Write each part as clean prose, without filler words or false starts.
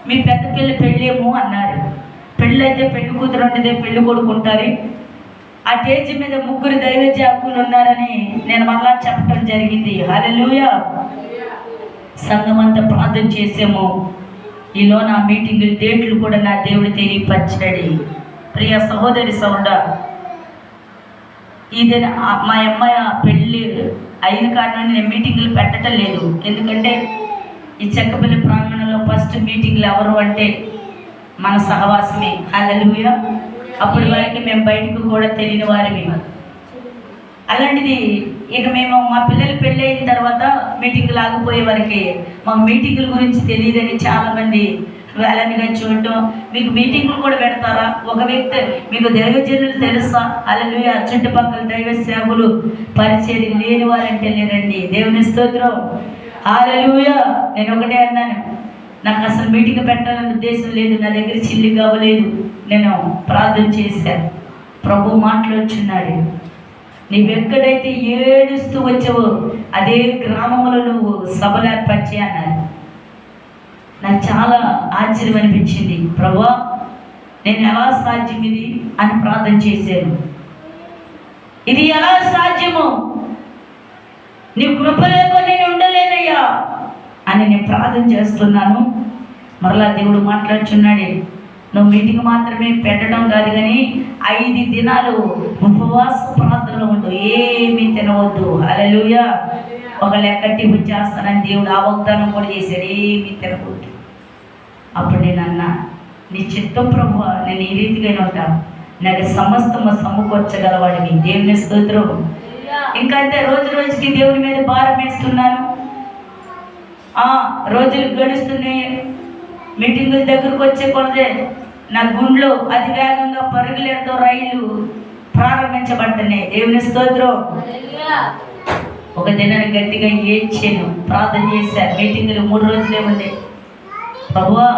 మీ పెద్ద పెళ్ళేమో అన్నారు. పెళ్ళి అయితే పెళ్లి కూతురు అంటే పెళ్లి కొడుకుంటారు. ఆ స్టేజ్ మీద 3 దైవ సేవకులు ఉన్నారని నేను మళ్ళా చెప్పడం జరిగింది. హల్లెలూయా. సంఘమంతా ప్రార్థన చేసాము. ఈలో నా మీటింగ్ డేట్లు కూడా నా దేవుడు తెలియపరిచాడు. ప్రియ సహోదరి సోదరుడా, ఇది మా అమ్మాయి పెళ్ళి అయిన కారణం నేను మీటింగులు పెట్టడం లేదు. ఎందుకంటే ఈ చెక్కపల్లి ప్రాంగణంలో ఫస్ట్ మీటింగ్లు ఎవరు అంటే మన సహవాసమే. హల్లెలూయా. అప్పటి వరకు మేము బయటకు కూడా తెలియని వారిని. అలాంటిది ఇక మేము మా పిల్లలు పెళ్ళి అయిన తర్వాత మీటింగులు ఆగిపోయే వరకు మాకు మీటింగుల గురించి తెలియదని చాలామంది వేళనిగా చూడటం. మీకు మీటింగులు కూడా పెడతారా? ఒక వ్యక్తి మీకు దైవజనులు తెలుసా? హల్లెలూయా. చుట్టుపక్కల దైవ సేవకులు పరిచయం లేని వారంటే లేరండి. దేవుని స్తోత్రం. హల్లెలూయా. నేను ఒకటే అన్నాను, నాకు అసలు మీటింగ్ పెట్టాలని ఉద్దేశం లేదు. నా దగ్గర చిల్లి కావలేదు. నేను ప్రార్థన చేశాను. ప్రభు మాట్లాడుచున్నాడు, నీవెక్కడైతే ఏడుస్తూ వచ్చావో అదే గ్రామంలో నువ్వు సభలు ఏర్పరిచే అన్నారు. నాకు చాలా ఆశ్చర్యం అనిపించింది. ప్రభువా, నేను ఎలా సాధ్యం ఇది అని ప్రార్థన చేశాను. ఇది ఎలా సాధ్యము? నీ కృప లేకుండా నేను ఉండలేనయ్యా అని నేను ప్రార్థన చేస్తున్నాను. మరలా దేవుడు మాట్లాడుచున్నాడు, నువ్వు మీటింగ్ మాత్రమే పెట్టడం కాదు కానీ 5 దినాలు ఉపవాస ప్రార్థనలో ఉండు, ఏమీ తినవద్దు. హల్లెలూయా. ఒక లెక్కటి చేస్తానని దేవుడు ఆ వాగ్దానం కూడా చేశాడు, ఏమీ తినవద్దు. అప్పుడు నేను అన్నా, నీ చిత్తం ప్రభువా, నేను ఈ రీతిగా ఉంటాను, నాకు సమస్తము సమకూర్చగలవాడిని. దేవుని స్తోత్రం. ఇంకా అంతే, రోజు రోజుకి దేవుని మీద భారం వేస్తున్నాను. రోజులు గడుస్తున్నాయి. మీటింగుల దగ్గరకు వచ్చే కొలదే నా గుండెలో అతి వేగంగా పరుగులేతో రైళ్లు ప్రారంభించబడుతున్నాయి. దేవుని స్తోత్రం. ఒక దినాన్ని గట్టిగా ఏడ్చాను, ప్రార్థన చేశాను. మీటింగులు 3 రోజులే ఉండే. ప్రభువా,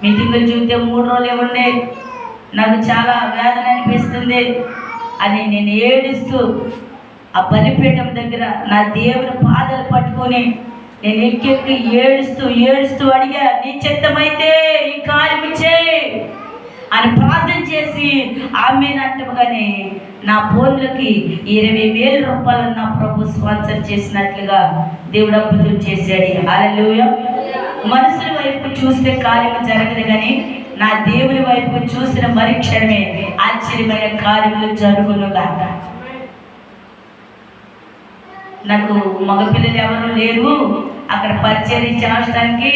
మీటింగులు చూస్తే 3 రోజులే ఉండే, నాకు చాలా వేదన అనిపిస్తుంది అని నేను ఏడుస్తూ ఆ బలిపీఠం దగ్గర నా దేవుని పాదాలు పట్టుకొని నేను ఎక్కెక్కి ఏడుస్తూ అడిగా, నీ చిత్తమైతే ఈ కార్యం చేయి అని ప్రార్థన చేసి ఆమెనంటగానే నా ఫోన్లకి 20,000 రూపాయలు నా ప్రభు స్పాన్సర్ చేసినట్లుగా దేవుడు అద్భుతం చేశాడు. హల్లెలూయా. మనుషుల వైపు చూస్తే కార్యం జరగదు కానీ నా దేవుని వైపు చూసిన మరుక్షణమే ఆశ్చర్యమైన కార్యములు జరుగునుగాక. నాకు మగపిల్లలు ఎవరు లేరు అక్కడ పరిచయం చేయడానికి.